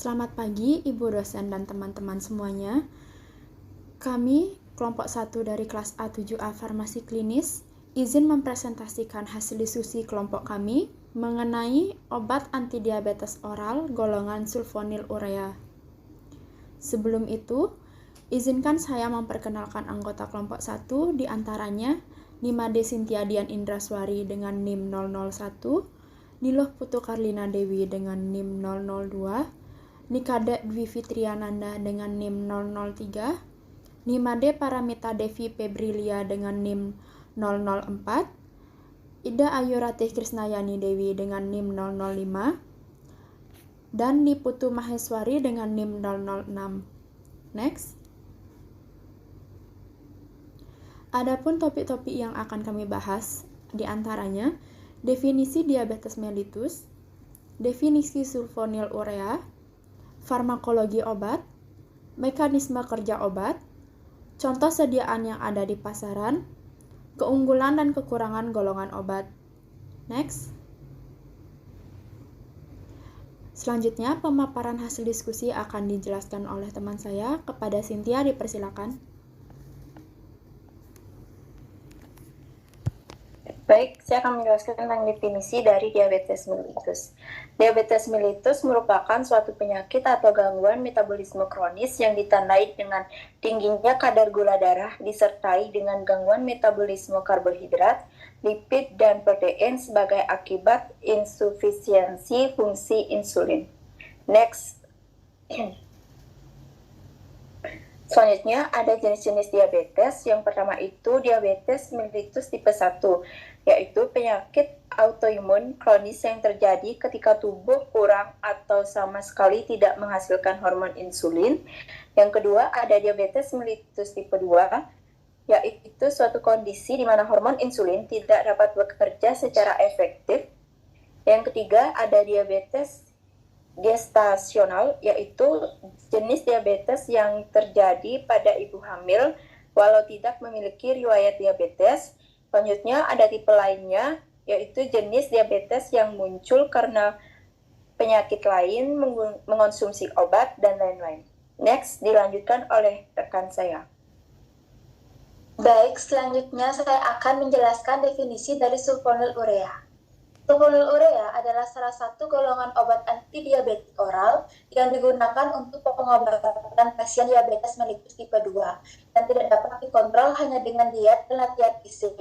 Selamat pagi Ibu dosen dan teman-teman semuanya. Kami, kelompok 1 dari kelas A7A Farmasi Klinis, izin mempresentasikan hasil diskusi kelompok kami mengenai obat antidiabetes oral golongan sulfonylurea. Sebelum itu, izinkan saya memperkenalkan anggota kelompok 1 di antaranya Nimade Cynthia Dian Indraswari dengan NIM 001, Niluh Putu Karlina Dewi dengan NIM 002, Nikade Dwi Fitriananda dengan NIM 003, Nimade Paramita Devi Febrilia dengan NIM 004, Ida Ayu Ratih Krisnayani Dewi dengan NIM 005, dan Niputu Maheswari dengan NIM 006. Next. Adapun topik-topik yang akan kami bahas, di antaranya definisi diabetes mellitus, definisi sulfonylurea, farmakologi obat, mekanisme kerja obat, contoh sediaan yang ada di pasaran, keunggulan dan kekurangan golongan obat. Next. Selanjutnya, pemaparan hasil diskusi akan dijelaskan oleh teman saya. Kepada Cynthia, dipersilakan. Baik, saya akan menjelaskan tentang definisi dari diabetes mellitus. Diabetes mellitus merupakan suatu penyakit atau gangguan metabolisme kronis yang ditandai dengan tingginya kadar gula darah disertai dengan gangguan metabolisme karbohidrat, lipid, dan protein sebagai akibat insufisiensi fungsi insulin. Next. Selanjutnya ada jenis-jenis diabetes. Yang pertama itu diabetes mellitus tipe 1, yaitu penyakit autoimun kronis yang terjadi ketika tubuh kurang atau sama sekali tidak menghasilkan hormon insulin. Yang kedua ada diabetes mellitus tipe 2, yaitu suatu kondisi di mana hormon insulin tidak dapat bekerja secara efektif. Yang ketiga ada diabetes gestasional, yaitu jenis diabetes yang terjadi pada ibu hamil walau tidak memiliki riwayat diabetes. Selanjutnya ada tipe lainnya, yaitu jenis diabetes yang muncul karena penyakit lain, mengonsumsi obat, dan lain-lain. Next, dilanjutkan oleh rekan saya. Baik, selanjutnya saya akan menjelaskan definisi dari sulfonylurea. Sulfonylurea adalah salah satu golongan obat antidiabetik oral yang digunakan untuk pengobatan pasien diabetes mellitus tipe 2 dan tidak dapat dikontrol hanya dengan diet dan latihan fisik.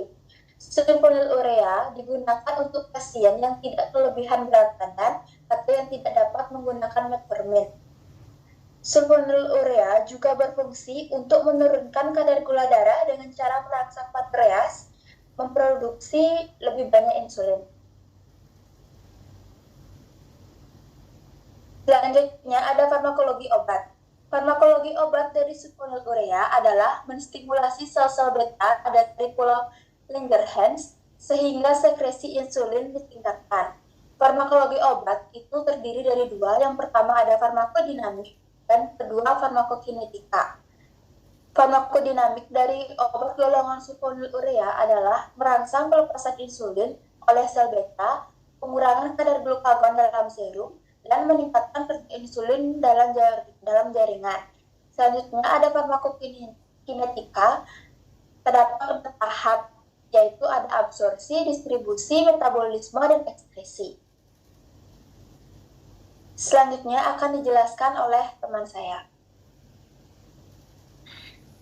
Sulfonylurea digunakan untuk pasien yang tidak kelebihan berat badan atau yang tidak dapat menggunakan metformin. Sulfonylurea juga berfungsi untuk menurunkan kadar gula darah dengan cara merangsang pankreas memproduksi lebih banyak insulin. Selanjutnya ada farmakologi obat. Farmakologi obat dari sulfonylurea adalah menstimulasi sel-sel beta dari pulau Langerhans sehingga sekresi insulin ditingkatkan. Farmakologi obat itu terdiri dari dua. Yang pertama ada farmakodinamik dan kedua farmakokinetika. Farmakodinamik dari obat golongan sulfonylurea adalah merangsang pelepasan insulin oleh sel beta, pengurangan kadar glukagon dalam serum, dan meningkatkan kerja insulin dalam jaringan. Selanjutnya ada farmakokinetika, terdapat tahap, yaitu ada absorpsi, distribusi, metabolisme, dan ekspresi. Selanjutnya akan dijelaskan oleh teman saya.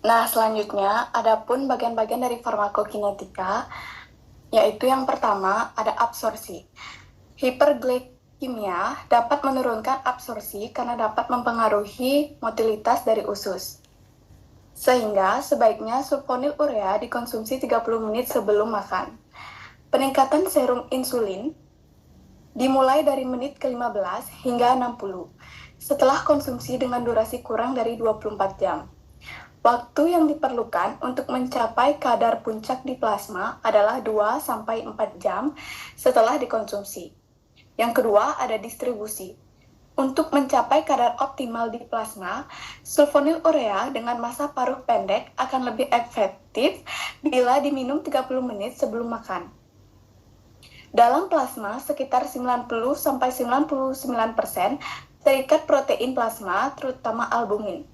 Nah, selanjutnya adapun bagian-bagian dari farmakokinetika, yaitu yang pertama ada absorpsi. Hiperglikemia dapat menurunkan absorpsi karena dapat mempengaruhi motilitas dari usus. Sehingga sebaiknya sulfonylurea dikonsumsi 30 menit sebelum makan. Peningkatan serum insulin dimulai dari menit ke-15 hingga 60 setelah konsumsi dengan durasi kurang dari 24 jam. Waktu yang diperlukan untuk mencapai kadar puncak di plasma adalah 2-4 jam setelah dikonsumsi. Yang kedua ada distribusi. Untuk mencapai kadar optimal di plasma, sulfonylurea dengan masa paruh pendek akan lebih efektif bila diminum 30 menit sebelum makan. Dalam plasma, sekitar 90-99% terikat protein plasma, terutama albumin.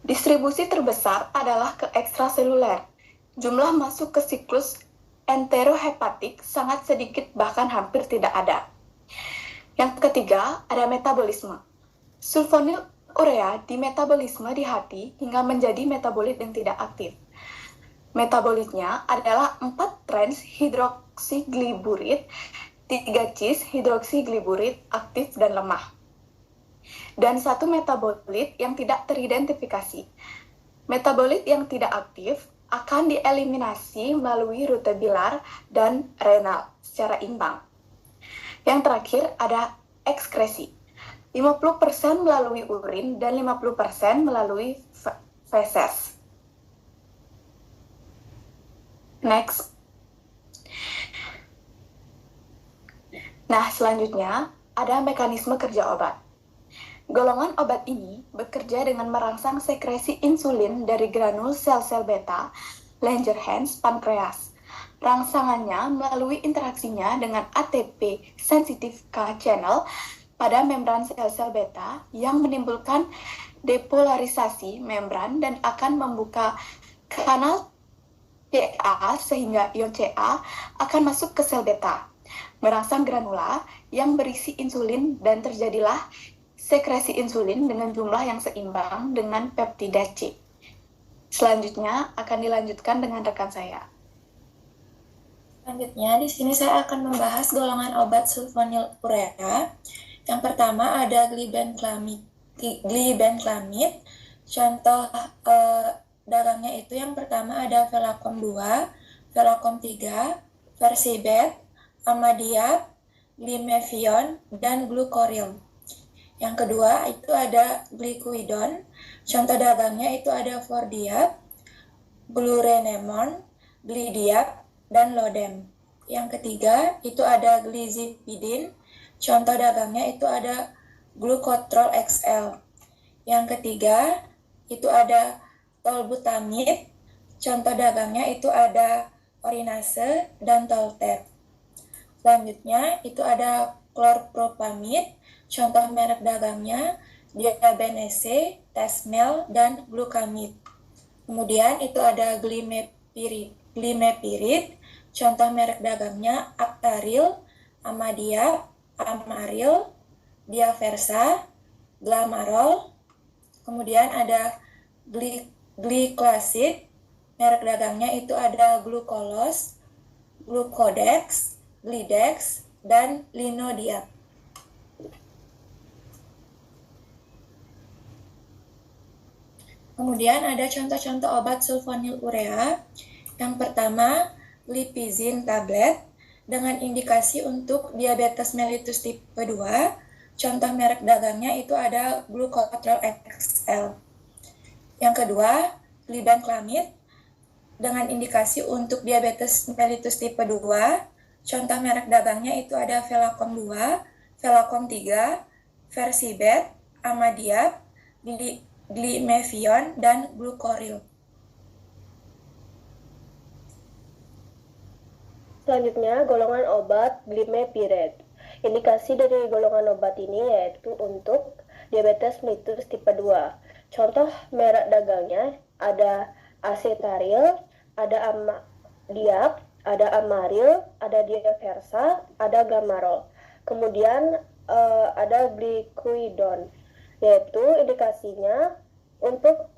Distribusi terbesar adalah ke ekstraseluler. Jumlah masuk ke siklus enterohepatik sangat sedikit, bahkan hampir tidak ada. Yang ketiga, ada metabolisme. Sulfonil urea dimetabolisme di hati hingga menjadi metabolit yang tidak aktif. Metabolitnya adalah 4 trans hidroksigliburid, 3 cis hidroksigliburid aktif dan lemah, dan 1 metabolit yang tidak teridentifikasi. Metabolit yang tidak aktif akan dieliminasi melalui rute bilar dan renal secara imbang. Yang terakhir ada ekskresi. 50% melalui urin dan 50% melalui feses. Next. Nah, selanjutnya ada mekanisme kerja obat. Golongan obat ini bekerja dengan merangsang sekresi insulin dari granul sel-sel beta, Langerhans, pankreas. Rangsangannya melalui interaksinya dengan ATP sensitif K channel pada membran sel-sel beta yang menimbulkan depolarisasi membran dan akan membuka kanal Ca sehingga ion Ca akan masuk ke sel beta, merangsang granula yang berisi insulin dan terjadilah sekresi insulin dengan jumlah yang seimbang dengan peptida C. Selanjutnya akan dilanjutkan dengan rekan saya. Selanjutnya di sini saya akan membahas golongan obat sulfonil urea. Yang pertama ada glibenclamid. Contoh dagangnya itu yang pertama ada Velacom 2, Velacom 3, Versibet, Amadiab, Glimevion, dan Glucoril. Yang kedua itu ada Gliquidon, contoh dagangnya itu ada Fordiap, Blurenemon, Glidiap, dan Lodem. Yang ketiga itu ada Glizipidin, contoh dagangnya itu ada Glucotrol XL. Yang ketiga itu ada Tolbutamide, contoh dagangnya itu ada Orinase dan Toltet. Selanjutnya itu ada Chlorpropamide, contoh merek dagangnya Diabenese, Tesmel, dan Glucamid. Kemudian itu ada Glimepirid, contoh merek dagangnya Actaril, Amadiab, Amaril, Diaversa, Glamarol. Kemudian ada Glyclacid, merek dagangnya itu ada Glucolos, Glucodex, Glidex, dan Linodiap. Kemudian ada contoh-contoh obat sulfonil urea. Yang pertama, Lipizin tablet dengan indikasi untuk diabetes mellitus tipe 2. Contoh merek dagangnya itu ada Glucotrol XL. Yang kedua, Glibenclamid dengan indikasi untuk diabetes mellitus tipe 2. Contoh merek dagangnya itu ada Velacom 2, Velacom 3, Versibet, Amadiab, Glimevion, dan Glucoril. Selanjutnya, golongan obat Glimepirid. Indikasi dari golongan obat ini yaitu untuk diabetes mellitus tipe 2. Contoh merek dagangnya ada Acetaril, ada Amadiab, ada Amaril, ada Diaversa, ada Gamarol. Kemudian ada Gliquidon, yaitu indikasinya untuk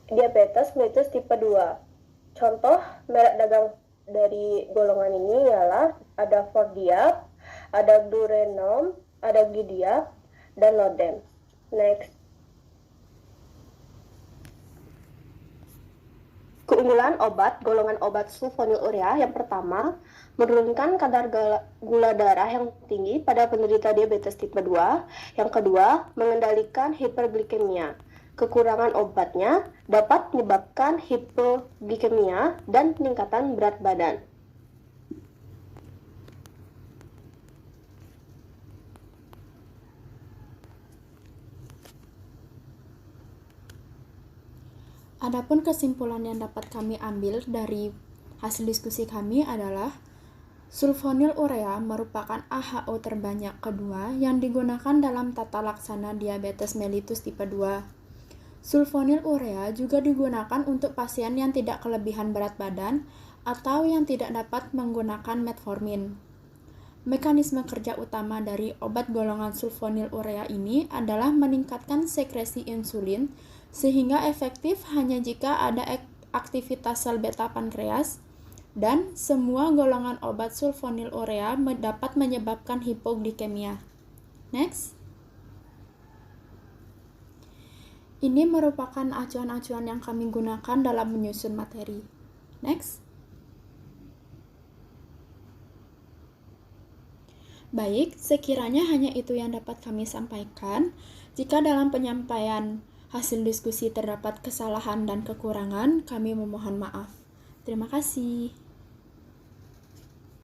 diabetes mellitus tipe 2. Contoh merek dagang dari golongan ini ialah ada Fordiap, ada Glurenom, ada Glidiap, dan Lodem. Next. Keunggulan obat golongan obat sulfonil urea yang pertama, menurunkan kadar gula darah yang tinggi pada penderita diabetes tipe 2. Yang kedua, mengendalikan hiperglikemia. Kekurangan obatnya dapat menyebabkan hipoglikemia dan peningkatan berat badan. Adapun kesimpulan yang dapat kami ambil dari hasil diskusi kami adalah Sulfonyl urea merupakan AHO terbanyak kedua yang digunakan dalam tata laksana diabetes mellitus tipe 2. Sulfonyl urea juga digunakan untuk pasien yang tidak kelebihan berat badan atau yang tidak dapat menggunakan metformin. Mekanisme kerja utama dari obat golongan sulfonyl urea ini adalah meningkatkan sekresi insulin sehingga efektif hanya jika ada aktivitas sel beta pankreas, dan semua golongan obat sulfonyl urea dapat menyebabkan hipoglikemia. Next. Ini merupakan acuan-acuan yang kami gunakan dalam menyusun materi. Next. Baik, sekiranya hanya itu yang dapat kami sampaikan. Jika dalam penyampaian hasil diskusi terdapat kesalahan dan kekurangan, kami memohon maaf. Terima kasih.